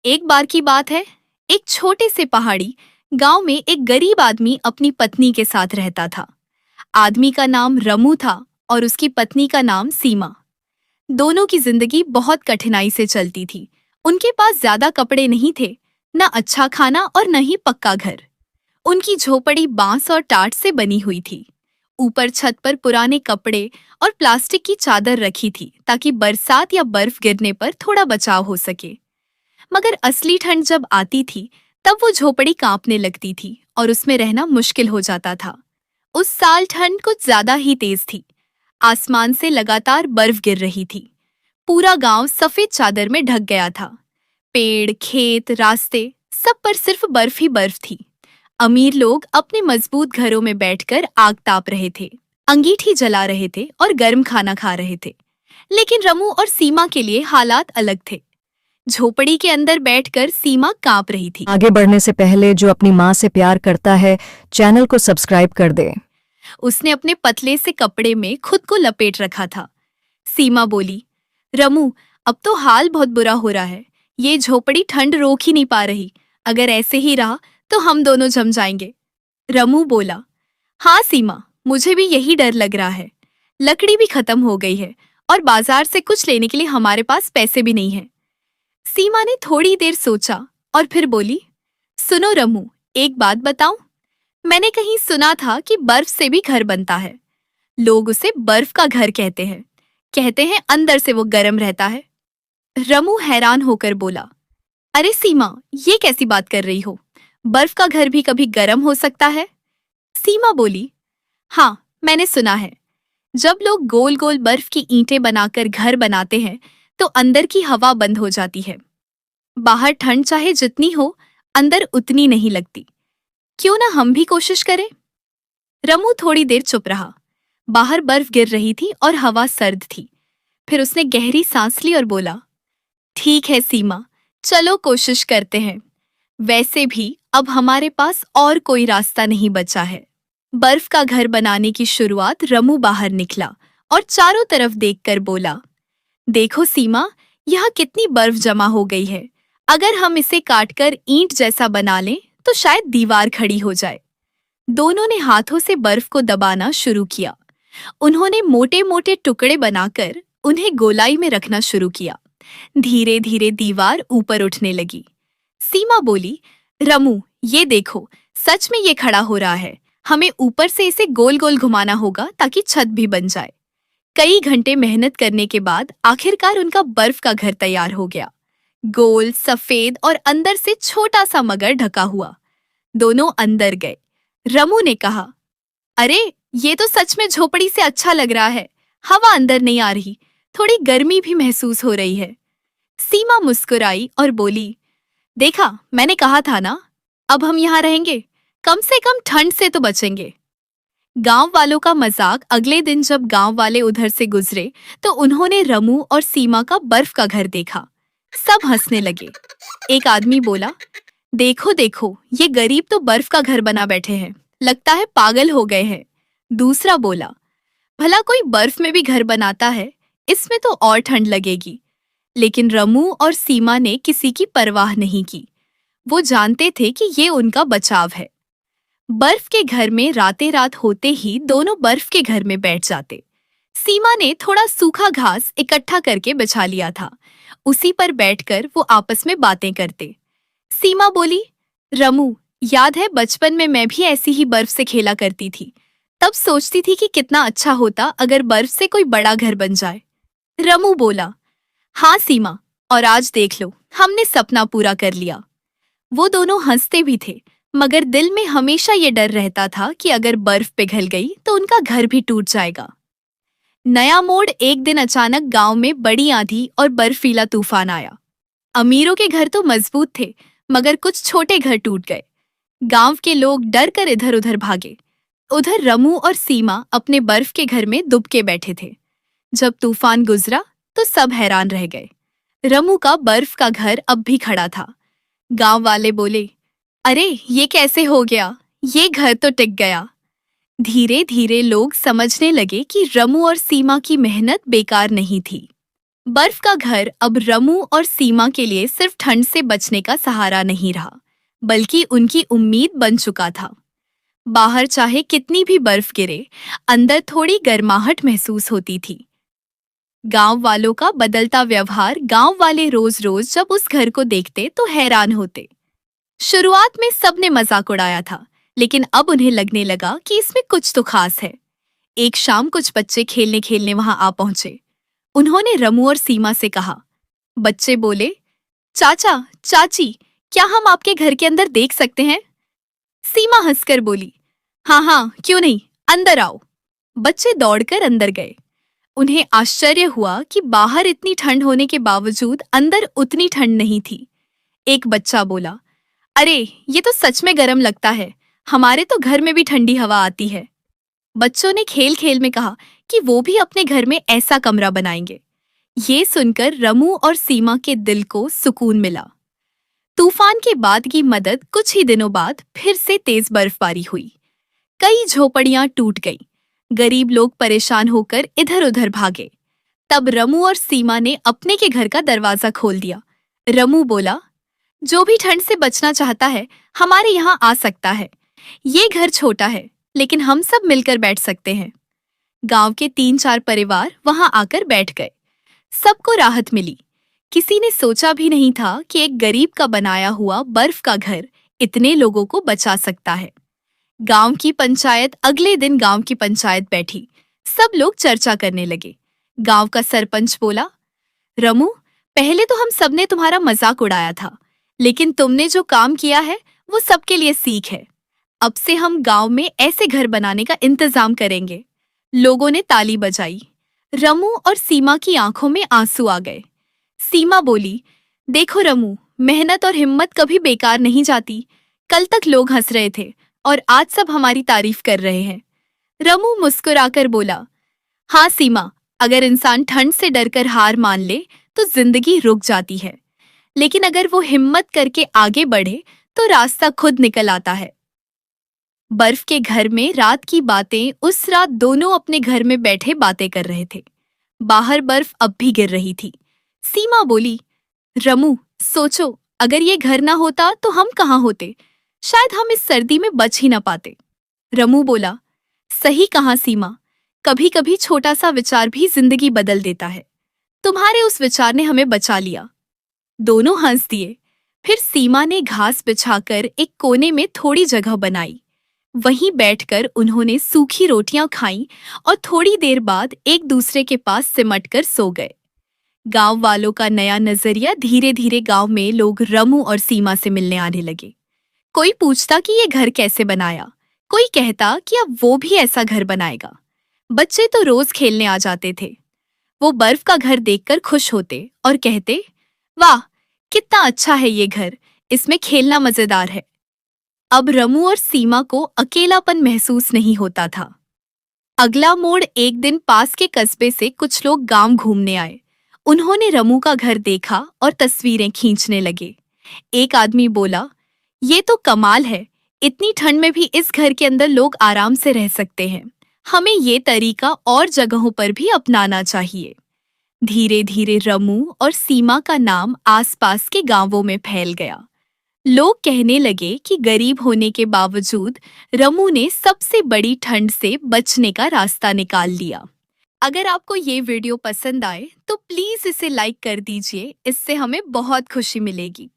एक बार की बात है। एक छोटे से पहाड़ी गांव में एक गरीब आदमी अपनी पत्नी के साथ रहता था। आदमी का नाम रमू था और उसकी पत्नी का नाम सीमा। दोनों की जिंदगी बहुत कठिनाई से चलती थी। उनके पास ज्यादा कपड़े नहीं थे, न अच्छा खाना और न ही पक्का घर। उनकी झोपड़ी बांस और टाट से बनी हुई थी। ऊपर छत पर पुराने कपड़े और प्लास्टिक की चादर रखी थी ताकि बरसात या बर्फ गिरने पर थोड़ा बचाव हो सके। मगर असली ठंड जब आती थी तब वो झोपड़ी कांपने लगती थी और उसमें रहना मुश्किल हो जाता था। उस साल ठंड कुछ ज्यादा ही तेज थी। आसमान से लगातार बर्फ गिर रही थी। पूरा गांव सफेद चादर में ढक गया था। पेड़, खेत, रास्ते, सब पर सिर्फ बर्फ ही बर्फ थी। अमीर लोग अपने मजबूत घरों में बैठकर आग ताप रहे थे, अंगीठी जला रहे थे और गर्म खाना खा रहे थे। लेकिन रमू और सीमा के लिए हालात अलग थे। झोपड़ी के अंदर बैठकर सीमा कांप रही थी। आगे बढ़ने से पहले जो अपनी माँ से प्यार करता है, चैनल को सब्सक्राइब कर दे। उसने अपने पतले से कपड़े में खुद को लपेट रखा था। सीमा बोली, रमू, अब तो हाल बहुत बुरा हो रहा है। ये झोपड़ी ठंड रोक ही नहीं पा रही। अगर ऐसे ही रहा तो हम दोनों जम जाएंगे। रमू बोला, हाँ सीमा, मुझे भी यही डर लग रहा है। लकड़ी भी खत्म हो गई है और बाजार से कुछ लेने के लिए हमारे पास पैसे भी नहीं हैं। सीमा ने थोड़ी देर सोचा और फिर बोली, सुनो रमू, एक बात बताऊं। मैंने कहीं सुना था कि बर्फ से भी घर बनता है। लोग उसे बर्फ का घर कहते हैं। कहते हैं अंदर से वो गर्म रहता है। रमू हैरान होकर बोला, अरे सीमा, ये कैसी बात कर रही हो? बर्फ का घर भी कभी गर्म हो सकता है? सीमा बोली, हाँ, मैंने सुना है। जब लोग गोल गोल बर्फ की ईंटें बनाकर घर बनाते हैं तो अंदर की हवा बंद हो जाती है। बाहर ठंड चाहे जितनी हो, अंदर उतनी नहीं लगती। क्यों ना हम भी कोशिश करें? रमू थोड़ी देर चुप रहा। बाहर बर्फ गिर रही थी और हवा सर्द थी। फिर उसने गहरी सांस ली और बोला, ठीक है सीमा, चलो कोशिश करते हैं। वैसे भी अब हमारे पास और कोई रास्ता नहीं बचा है। बर्फ का घर बनाने की शुरुआत रमू बाहर निकला और चारों तरफ देखकर बोला, देखो सीमा, यहाँ कितनी बर्फ जमा हो गई है। अगर हम इसे काटकर ईंट जैसा बना लें तो शायद दीवार खड़ी हो जाए। दोनों ने हाथों से बर्फ को दबाना शुरू किया। उन्होंने मोटे मोटे टुकड़े बनाकर उन्हें गोलाई में रखना शुरू किया। धीरे धीरे दीवार ऊपर उठने लगी। सीमा बोली, रमू, ये देखो, सच में ये खड़ा हो रहा है। हमें ऊपर से इसे गोल गोल घुमाना होगा ताकि छत भी बन जाए। कई घंटे मेहनत करने के बाद आखिरकार उनका बर्फ का घर तैयार हो गया। गोल, सफेद और अंदर से छोटा सा मगर ढका हुआ। दोनों अंदर गए। रमू ने कहा, अरे, ये तो सच में झोपड़ी से अच्छा लग रहा है। हवा अंदर नहीं आ रही, थोड़ी गर्मी भी महसूस हो रही है। सीमा मुस्कुराई और बोली, देखा, मैंने कहा था ना, अब हम यहाँ रहेंगे। कम से कम ठंड से तो बचेंगे। गांव वालों का मजाक अगले दिन जब गांव वाले उधर से गुजरे तो उन्होंने रमू और सीमा का बर्फ का घर देखा। सब हंसने लगे। एक आदमी बोला, देखो देखो, ये गरीब तो बर्फ का घर बना बैठे हैं, लगता है पागल हो गए हैं। दूसरा बोला, भला कोई बर्फ में भी घर बनाता है, इसमें तो और ठंड लगेगी। लेकिन रमू और सीमा ने किसी की परवाह नहीं की। वो जानते थे कि ये उनका बचाव है। बर्फ के घर में रातें रात होते ही दोनों बर्फ के घर में बैठ जाते। सीमा ने थोड़ा सूखा घास इकट्ठा करके बिछा लिया था। उसी पर बैठकर वो आपस में बातें करते। सीमा बोली, रमू, याद है बचपन में मैं भी ऐसी ही बर्फ से खेला करती थी। तब सोचती थी कि कितना अच्छा होता अगर बर्फ से कोई बड़ा घर बन जाए। रमू बोला, हाँ सीमा, और आज देख लो, हमने सपना पूरा कर लिया। वो दोनों हंसते भी थे, मगर दिल में हमेशा ये डर रहता था कि अगर बर्फ पिघल गई तो उनका घर भी टूट जाएगा। नया मोड़, एक दिन अचानक गांव में बड़ी आंधी और बर्फीला तूफान आया। अमीरों के घर तो मजबूत थे, मगर कुछ छोटे घर टूट गए। गांव के लोग डर कर इधर उधर भागे। उधर रमू और सीमा अपने बर्फ के घर में दुबके बैठे थे। जब तूफान गुजरा तो सब हैरान रह गए। रमू का बर्फ का घर अब भी खड़ा था। गांव वाले बोले, अरे, ये कैसे हो गया? ये घर तो टिक गया। धीरे धीरे लोग समझने लगे कि रमू और सीमा की मेहनत बेकार नहीं थी। बर्फ का घर अब रमू और सीमा के लिए सिर्फ ठंड से बचने का सहारा नहीं रहा, बल्कि उनकी उम्मीद बन चुका था। बाहर चाहे कितनी भी बर्फ गिरे, अंदर थोड़ी गर्माहट महसूस होती थी। गांव वालों का बदलता व्यवहार, गांव वाले रोज रोज जब उस घर को देखते तो हैरान होते। शुरुआत में सबने मजाक उड़ाया था, लेकिन अब उन्हें लगने लगा कि इसमें कुछ तो खास है। एक शाम कुछ बच्चे खेलने खेलने वहां आ पहुंचे। उन्होंने रमू और सीमा से कहा। बच्चे बोले, चाचा, चाची, क्या हम आपके घर के अंदर देख सकते हैं? सीमा हंसकर बोली, हाँ हाँ, क्यों नहीं, अंदर आओ। बच्चे दौड़कर अंदर गए। उन्हें आश्चर्य हुआ कि बाहर इतनी ठंड होने के बावजूद अंदर उतनी ठंड नहीं थी। एक बच्चा बोला, अरे ये तो सच में गर्म लगता है, हमारे तो घर में भी ठंडी हवा आती है। बच्चों ने खेल खेल में कहा कि वो भी अपने घर में ऐसा कमरा बनाएंगे। ये सुनकर रमू और सीमा के दिल को सुकून मिला। तूफान के बाद की मदद कुछ ही दिनों बाद फिर से तेज बर्फबारी हुई। कई झोपड़ियां टूट गईं। गरीब लोग परेशान होकर इधर उधर भागे। तब रमू और सीमा ने अपने के घर का दरवाजा खोल दिया। रमू बोला, जो भी ठंड से बचना चाहता है हमारे यहाँ आ सकता है। ये घर छोटा है, लेकिन हम सब मिलकर बैठ सकते हैं। गांव के 3-4 परिवार वहां आकर बैठ गए। सबको राहत मिली। किसी ने सोचा भी नहीं था कि एक गरीब का बनाया हुआ बर्फ का घर इतने लोगों को बचा सकता है। अगले दिन गांव की पंचायत बैठी। सब लोग चर्चा करने लगे। गांव का सरपंच बोला, रमू, पहले तो हम सबने तुम्हारा मजाक उड़ाया था, लेकिन तुमने जो काम किया है वो सबके लिए सीख है। अब से हम गांव में ऐसे घर बनाने का इंतजाम करेंगे। लोगों ने ताली बजाई। रमू और सीमा की आंखों में आंसू आ गए। सीमा बोली, देखो रमू, मेहनत और हिम्मत कभी बेकार नहीं जाती। कल तक लोग हंस रहे थे और आज सब हमारी तारीफ कर रहे हैं। रमू मुस्कुराकर बोला, हाँ सीमा, अगर इंसान ठंड से डरकर हार मान ले तो जिंदगी रुक जाती है, लेकिन अगर वो हिम्मत करके आगे बढ़े तो रास्ता खुद निकल आता है। बर्फ के घर में रात की बातें। उस रात दोनों अपने घर में बैठे बातें कर रहे थे। बाहर बर्फ अब भी गिर रही थी। सीमा बोली, रमू, सोचो, अगर ये घर ना होता तो हम कहाँ होते? शायद हम इस सर्दी में बच ही ना पाते। रमू बोला, सही कहा सीमा, कभी कभी छोटा सा विचार भी जिंदगी बदल देता है। तुम्हारे उस विचार ने हमें बचा लिया। दोनों हंस दिए। फिर सीमा ने घास बिछाकर एक कोने में थोड़ी जगह बनाई। वहीं बैठकर उन्होंने सूखी रोटियां खाईं और थोड़ी देर बाद एक दूसरे के पास सिमटकर सो गए। गांव वालों का नया नजरिया। धीरे धीरे गांव में लोग रमू और सीमा से मिलने आने लगे। कोई पूछता कि ये घर कैसे बनाया, कोई कहता कि अब वो भी ऐसा घर बनाएगा। बच्चे तो रोज खेलने आ जाते थे। वो बर्फ का घर देखकर खुश होते और कहते, वाह, कितना अच्छा है ये घर, इसमें खेलना मजेदार है। अब रमू और सीमा को अकेलापन महसूस नहीं होता था। अगला मोड़। एक दिन पास के कस्बे से कुछ लोग गांव घूमने आए। उन्होंने रमू का घर देखा और तस्वीरें खींचने लगे। एक आदमी बोला, ये तो कमाल है, इतनी ठंड में भी इस घर के अंदर लोग आराम से रह सकते हैं। हमें ये तरीका और जगहों पर भी अपनाना चाहिए। धीरे धीरे रमू और सीमा का नाम आसपास के गांवों में फैल गया। लोग कहने लगे कि गरीब होने के बावजूद रमू ने सबसे बड़ी ठंड से बचने का रास्ता निकाल लिया। अगर आपको ये वीडियो पसंद आए तो प्लीज इसे लाइक कर दीजिए, इससे हमें बहुत खुशी मिलेगी।